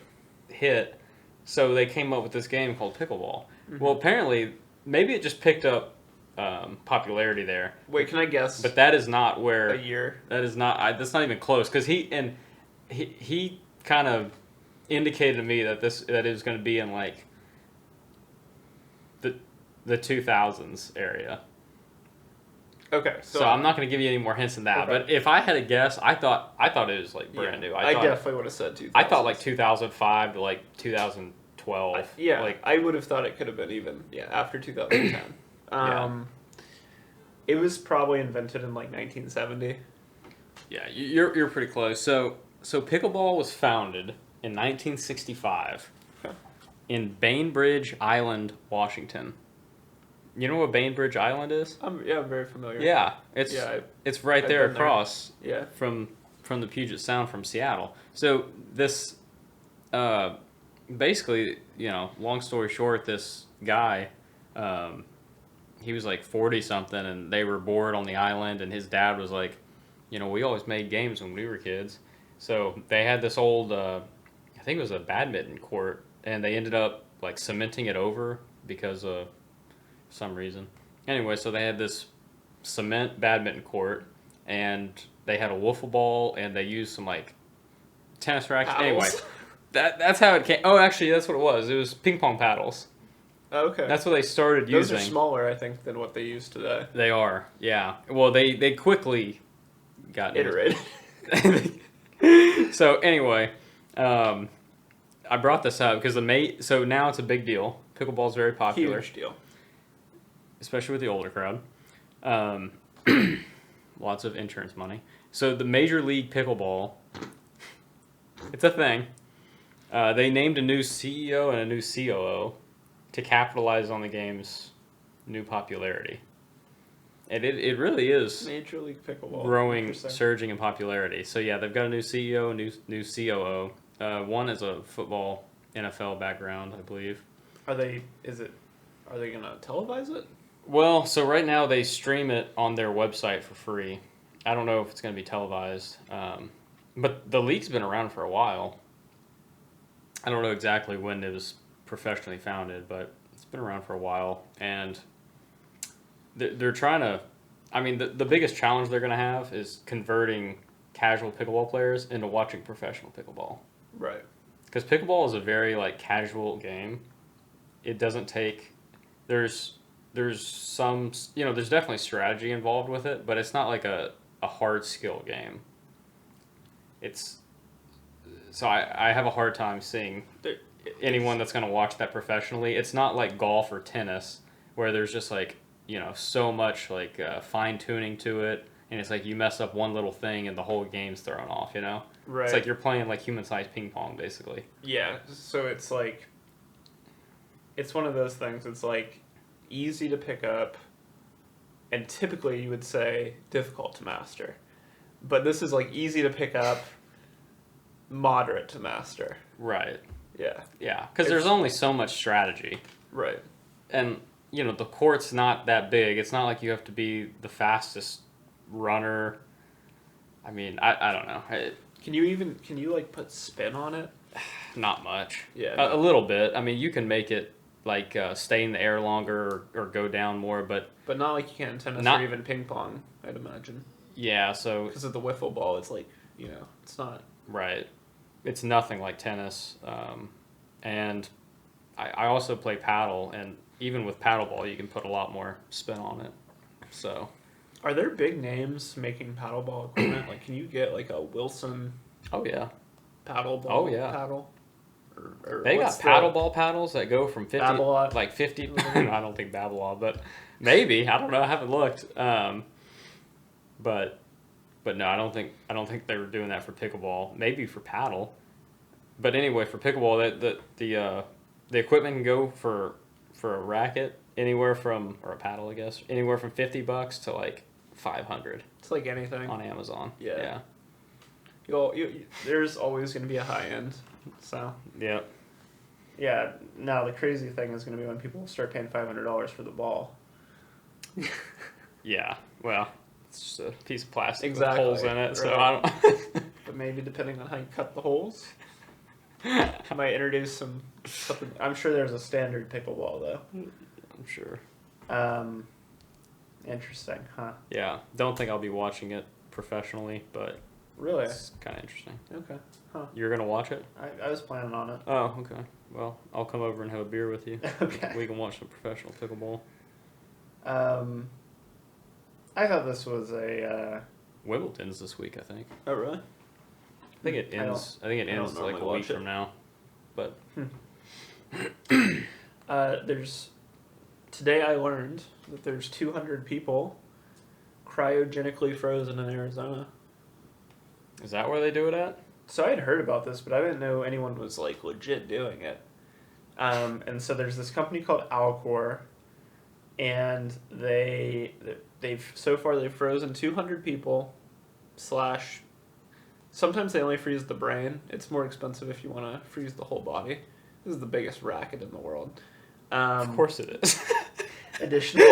to hit, so they came up with this game called pickleball. Mm-hmm. Well, apparently, maybe it just picked up popularity there. Wait, can I guess? But that is not where a year. That is not. That's not even close. Because he kind of indicated to me that it was going to be in like the 2000s area. Okay, so I'm not going to give you any more hints than that. Okay. But if I had a guess, I thought it was like brand new. I definitely would have said 2000. I thought like 2005 to like 2012. Like I would have thought it could have been even after 2010. It was probably invented in like 1970. Yeah, you're pretty close. So pickleball was founded in 1965 in Bainbridge Island, Washington. You know what Bainbridge Island is? I'm very familiar. Yeah, it's right there across from the Puget Sound from Seattle. So this, basically, long story short, this guy, he was like 40 something, and they were bored on the island, and his dad was like, we always made games when we were kids. So they had this old, I think it was a badminton court, and they ended up like cementing it over because of some reason. Anyway, so they had this cement badminton court, and they had a wiffle ball, and they used some like tennis rackets. Paddles. Anyway, that's how it came. Oh, actually, that's what it was. It was ping pong paddles. Okay. That's what they started using. Those are smaller, I think, than what they use today. They are, yeah. Well, they quickly got iterated. So anyway, I brought this up because so now it's a big deal. Pickleball is very popular. Huge deal. Especially with the older crowd. Lots of insurance money. So the Major League Pickleball, it's a thing. They named a new CEO and a new COO to capitalize on the game's new popularity. And it really is Major League Pickleball growing, surging in popularity. So yeah, they've got a new CEO, new COO. One is a football NFL background, I believe. Are they gonna televise it? Well, so right now they stream it on their website for free. I don't know if it's going to be televised, but the league's been around for a while. I don't know exactly when it was professionally founded, but it's been around for a while, and they're trying to. I mean, the biggest challenge they're going to have is converting casual pickleball players into watching professional pickleball. Right. Because pickleball is a very casual game. It doesn't take. There's some, there's definitely strategy involved with it, but it's not like a hard skill game. So I have a hard time seeing anyone that's going to watch that professionally. It's not like golf or tennis where there's just so much fine tuning to it, and it's like you mess up one little thing and the whole game's thrown off, Right. It's like you're playing human-sized ping pong, basically. Yeah, so it's it's one of those things, it's easy to pick up, and typically you would say difficult to master. But this is like easy to pick up, moderate to master. Right. Yeah. Yeah, because there's only so much strategy. Right. And, you know, the court's not that big. It's not like you have to be the fastest runner. I mean, I don't know. Can you like put spin on it? Not much. Yeah. A little bit. I mean, you can make it like stay in the air longer or go down more, but not like you can in tennis or even ping pong, I'd imagine. Yeah, so because of the wiffle ball, it's like, you know, it's not right. It's nothing like tennis, and I also play paddle, and even with paddleball, you can put a lot more spin on it. So, are there big names making paddleball equipment? Like, can you get like a Wilson? Oh yeah. Paddleball. Oh yeah. Paddle. Or they got paddleball paddles that go from 50, Babolat. like 50. I don't think Babolat, but maybe, I don't know. I haven't looked. But no, I don't think they were doing that for pickleball. Maybe for paddle. But anyway, for pickleball, the equipment can go for a racket anywhere from, or a paddle, I guess, anywhere from $50 to like $500. It's like anything on Amazon. Yeah. There's always going to be a high end. So. Yeah. Yeah. Now the crazy thing is going to be when people start paying $500 for the ball. Yeah. Well, it's just a piece of plastic with holes in it, right. so I don't. But maybe depending on how you cut the holes, I might introduce something. I'm sure there's a standard pickleball though. I'm sure. Interesting, huh? Yeah. Don't think I'll be watching it professionally, but really, it's kind of interesting. Okay, huh? You're gonna watch it? I was planning on it. Oh, okay. Well, I'll come over and have a beer with you. Okay. We can watch some professional pickleball. I thought this was a. Wimbledon's this week, I think. Oh really? I think it ends. I think it ends like a week from now. But today I learned that there's 200 people cryogenically frozen in Arizona. Is that where they do it at? So I had heard about this, but I didn't know anyone was like legit doing it. And so there's this company called Alcor, and they've frozen 200 people. Sometimes they only freeze the brain. It's more expensive if you want to freeze the whole body. This is the biggest racket in the world. Of course it is. Additional.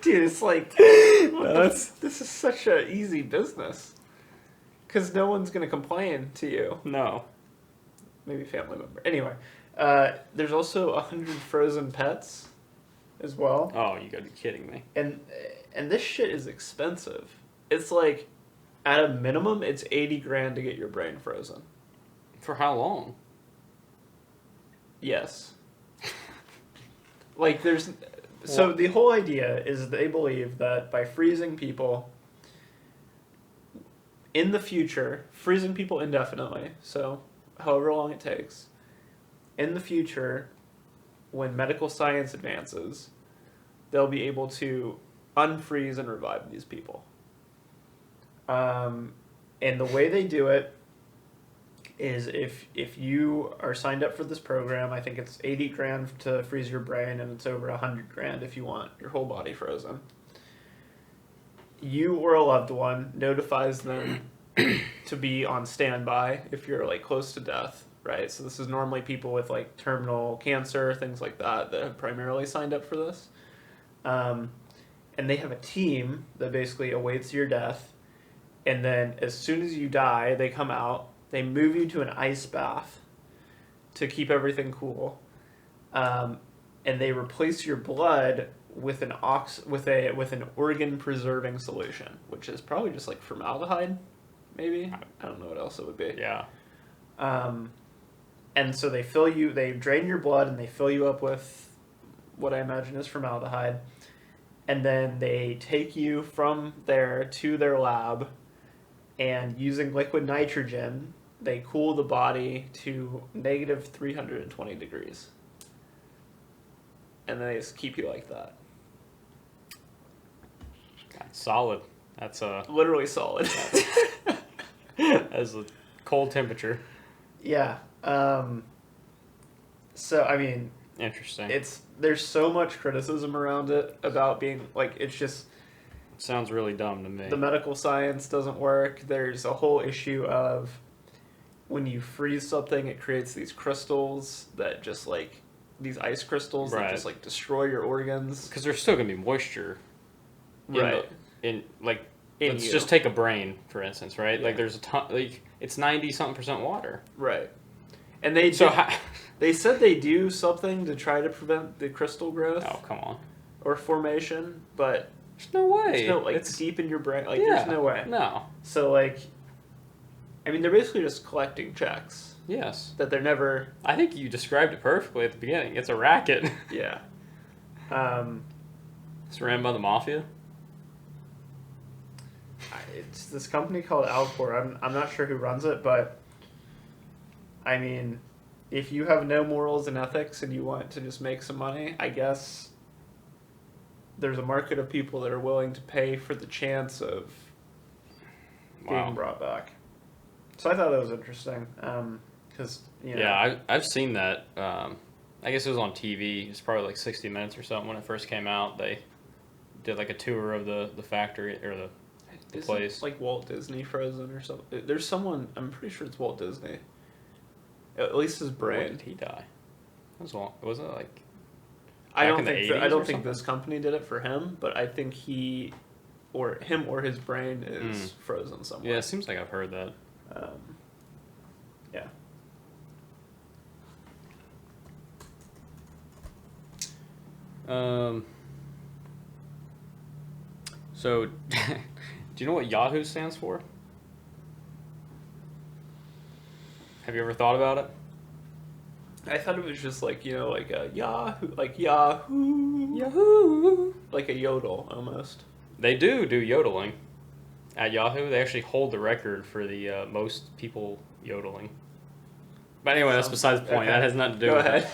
Dude, it's like, this is such an easy business. Because no one's going to complain to you. No. Maybe family member. Anyway, there's also 100 frozen pets as well. Oh, you gotta be kidding me. And this shit is expensive. It's like, at a minimum, it's $80,000 to get your brain frozen. For how long? Yes. Like, there's... So the whole idea is they believe that by freezing people in the future, freezing people indefinitely, so however long it takes, in the future, when medical science advances, they'll be able to unfreeze and revive these people. And the way they do it is if you are signed up for this program, I think it's $80,000 to freeze your brain, and it's over $100,000 if you want your whole body frozen. You or a loved one notifies them to be on standby if you're like close to death, right? So this is normally people with like terminal cancer, things like that have primarily signed up for this. And they have a team that basically awaits your death. And then as soon as you die, they come out, they move you to an ice bath to keep everything cool. And they replace your blood with an organ preserving solution, which is probably just like formaldehyde, maybe. I don't know what else it would be. Yeah. And so they drain your blood and they fill you up with what I imagine is formaldehyde. And then they take you from there to their lab, and using liquid nitrogen, they cool the body to negative 320 degrees. And then they just keep you like that. That's solid. That's literally solid. As a cold temperature. Yeah. So I mean, Interesting. There's so much criticism around it about being like it's just Sounds really dumb to me. the medical science doesn't work. There's a whole issue of when you freeze something, it creates these crystals that just like these ice crystals that just like destroy your organs. Because there's still gonna be moisture. Right. Let's just take a brain for instance, right? Yeah. Like there's a ton. Like it's 90-something% water. Right. And they they said they do something to try to prevent the crystal growth. Oh come on. Or formation, but There's no way. There's no, like, it's deep in your brain. Like, there's no way. No. So, like, I mean, they're basically just collecting checks. Yes. That they're never... I think you described it perfectly at the beginning. It's a racket. Yeah. It's ran by the mafia? It's this company called Alcor. I'm not sure who runs it, but, I mean, if you have no morals and ethics and you want to just make some money, I guess there's a market of people that are willing to pay for the chance of being brought back. So I thought that was interesting. Because, you know. Yeah, I've seen that. I guess it was on TV. It's probably like 60 Minutes or something when it first came out. They did like a tour of the factory or the place. It's like Walt Disney Frozen or something. There's someone, I'm pretty sure it's Walt Disney. At least his brain. When did he die? Wasn't it like... I don't think this company did it for him, but I think him or his brain is frozen somewhere. Yeah, it seems like I've heard that. Yeah. So, do you know what Yahoo stands for? Have you ever thought about it? I thought it was just like, you know, like a Yahoo, like a yodel almost. They do yodeling at Yahoo. They actually hold the record for the most people yodeling. But anyway, that's besides the point. Okay. That has nothing to do with it.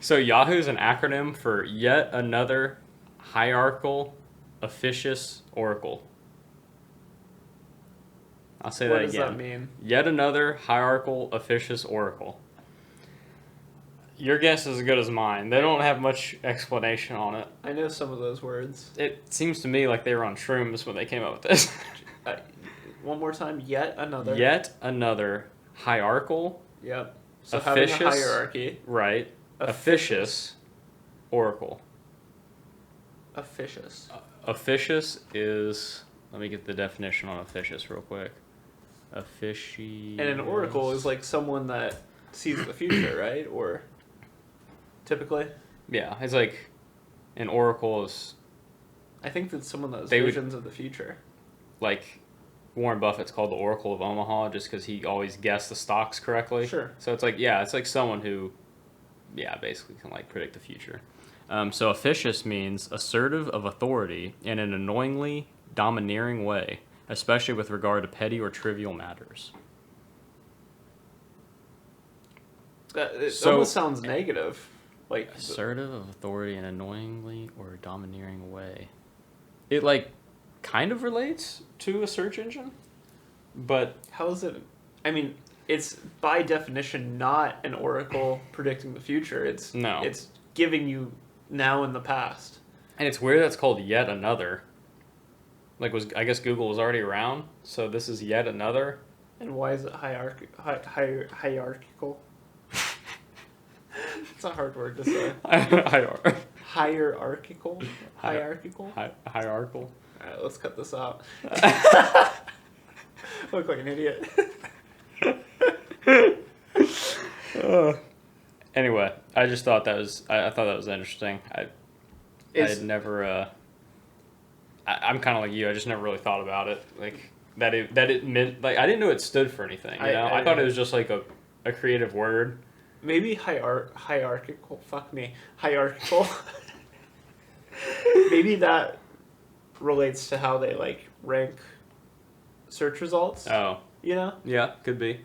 So Yahoo is an acronym for Yet Another Hierarchical Officious Oracle. I'll say that again. What does that mean? Yet Another Hierarchical Officious Oracle. Your guess is as good as mine. They don't have much explanation on it. I know some of those words. It seems to me like they were on shrooms when they came up with this. One more time. Yet another. Yet another hierarchical. Yep. So having a hierarchy. Right. Officious oracle. Officious. Officious is... Let me get the definition on officious real quick. And an oracle is like someone that sees the future, right? Or... Typically? Yeah, it's like an oracle is... I think that's someone that has visions of the future. Like Warren Buffett's called the Oracle of Omaha just because he always guessed the stocks correctly. Sure. So it's like, yeah, it's like someone who, basically can like predict the future. So officious means assertive of authority in an annoyingly domineering way, especially with regard to petty or trivial matters. It almost sounds negative. Like assertive of authority in an annoyingly or domineering way. It like kind of relates to a search engine, but how is it? I mean, it's by definition not an oracle predicting the future. It's giving you now and the past. And it's weird that's called Yet Another. Like I guess Google was already around, so this is Yet Another. And why is it hierarchical? It's a hard word to say. Hierarchical? Hierarchical? Hierarchical. Alright, let's cut this out. I look like an idiot. Anyway, I just thought that was I thought that was interesting. I had never I'm kind of like you. I just never really thought about it. Like that it meant like I didn't know it stood for anything. You know, I thought it was just like a creative word. Maybe hierarchical. Fuck me, hierarchical. Maybe that relates to how they like rank search results. Oh, you know? Yeah, could be.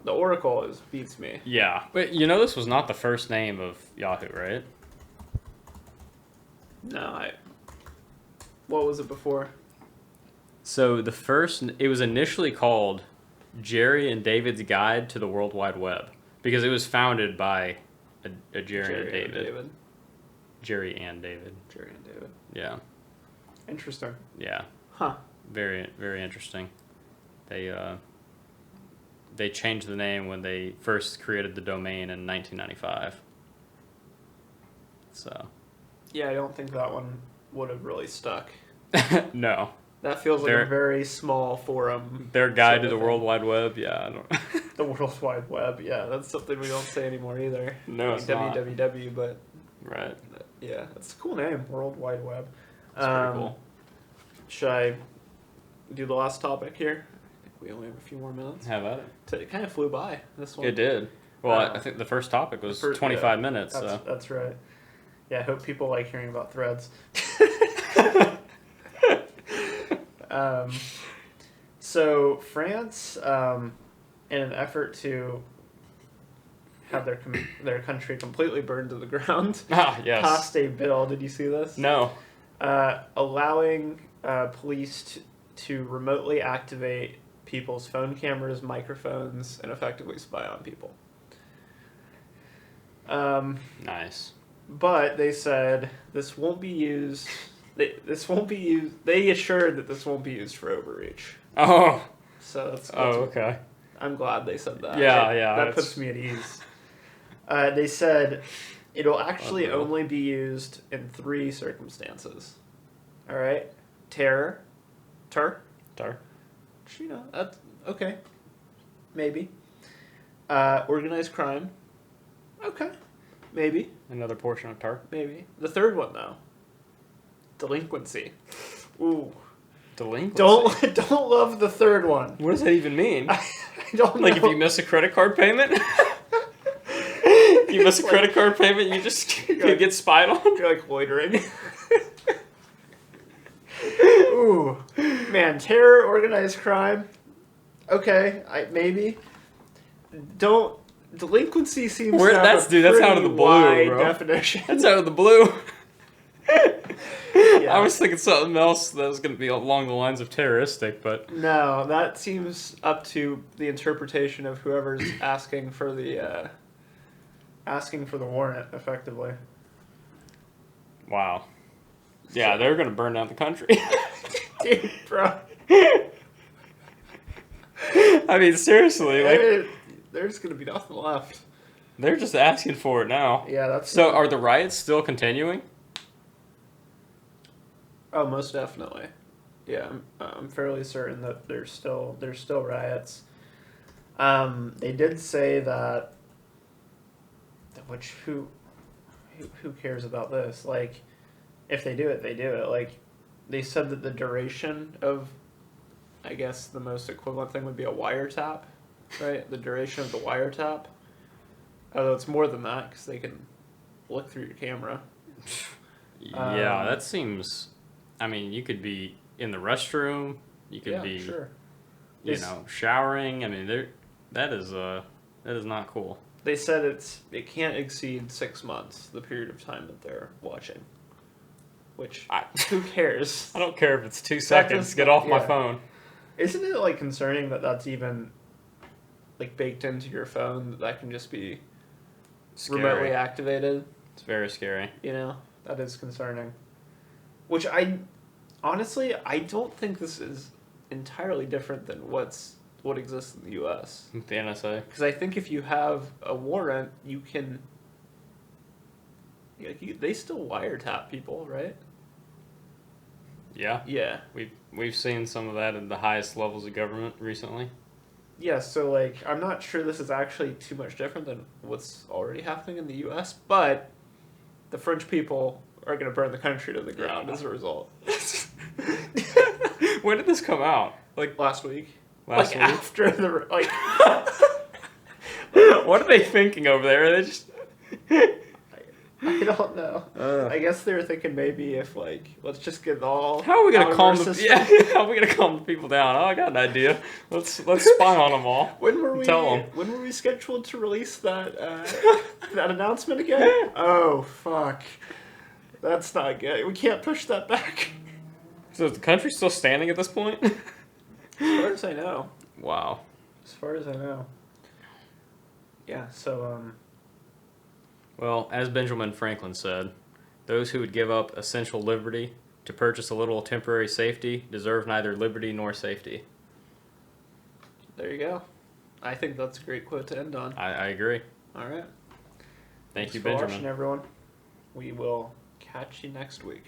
The Oracle beats me. Yeah, but you know this was not the first name of Yahoo, right? No, what was it before? So it was initially called Jerry and David's Guide to the World Wide Web because it was founded by a Jerry and David. Jerry and David. Jerry and David. Yeah. Interesting. Yeah. Huh. Very, very interesting. They changed the name when they first created the domain in 1995. So. Yeah, I don't think that one would have really stuck. No. That feels like a very small forum. Their guide to the World Wide Web, yeah. I don't. The World Wide Web, yeah, that's something we don't say anymore either. No, it's not. www, but right. Yeah, it's a cool name, World Wide Web. That's pretty cool. Should I do the last topic here? I think we only have a few more minutes. How about it? It kind of flew by, this one. It did. Well, I think the first topic was 25 minutes. That's right. Yeah, I hope people like hearing about threads. So France, in an effort to have their country completely burned to the ground, yes. passed a bill. Did you see this? No. Allowing police to remotely activate people's phone cameras, microphones, and effectively spy on people. Nice. But they said this won't be used. They assured that this won't be used for overreach. Oh. So that's okay. I'm glad they said that. Yeah. That puts me at ease. They said it'll actually only be used in 3 circumstances. All right, terror. You know, that's okay. Maybe. Organized crime. Okay. Maybe. Another portion of tar. Maybe. The third one though. Delinquency. Ooh. Delinquency. Don't love the third one. What does that even mean? I don't know. Like if you miss a credit card payment? You miss a credit card payment, you just get spied on? You're like loitering. Ooh. Man, terror, organized crime. Okay, maybe. Delinquency seems to have that's out of the blue, wide bro. definition. That's out of the blue. Yeah. I was thinking something else that was going to be along the lines of terroristic, but... No, that seems up to the interpretation of whoever's asking for the warrant, effectively. Wow. Yeah, they're going to burn down the country. Dude, bro. I mean, seriously. There's going to be nothing left. They're just asking for it now. Yeah, that's... So, are the riots still continuing? Oh, most definitely. Yeah, I'm fairly certain that there's still riots. They did say that... Which, who cares about this? Like, if they do it, they do it. Like, they said that the duration of, I guess the most equivalent thing would be a wiretap, right? The duration of the wiretap. Although it's more than that, because they can look through your camera. Yeah, that seems... I mean, you could be in the restroom. You could be, sure. Showering. I mean, that is not cool. They said it can't exceed 6 months, the period of time that they're watching. Which, who cares? I don't care if it's 2 seconds. Get off my phone. Isn't it, like, concerning that that's even, like, baked into your phone, that can just be remotely activated? It's very scary. You know? That is concerning. Which I don't think this is entirely different than what exists in the U.S. The NSA. Because I think if you have a warrant, you can... they still wiretap people, right? Yeah. Yeah. We've seen some of that in the highest levels of government recently. Yeah, so, like, I'm not sure this is actually too much different than what's already happening in the U.S., but the French people are going to burn the country to the ground as a result. When did this come out? Like last week. Last week? After the... Like, what are they thinking over there? Are they just... I don't know. I guess they were thinking maybe if, like, let's just get all... How are we going to calm the... Yeah, how are we going to calm the people down? Oh, I got an idea. Let's spy on them all. When were we scheduled to release that that announcement again? Oh, fuck. That's not good. We can't push that back. So is the country still standing at this point? As far as I know. Wow. As far as I know. Yeah, so, Well, as Benjamin Franklin said, those who would give up essential liberty to purchase a little temporary safety deserve neither liberty nor safety. There you go. I think that's a great quote to end on. I agree. All right. Thank you, Thanks for Benjamin. watching, everyone. We will catch you next week.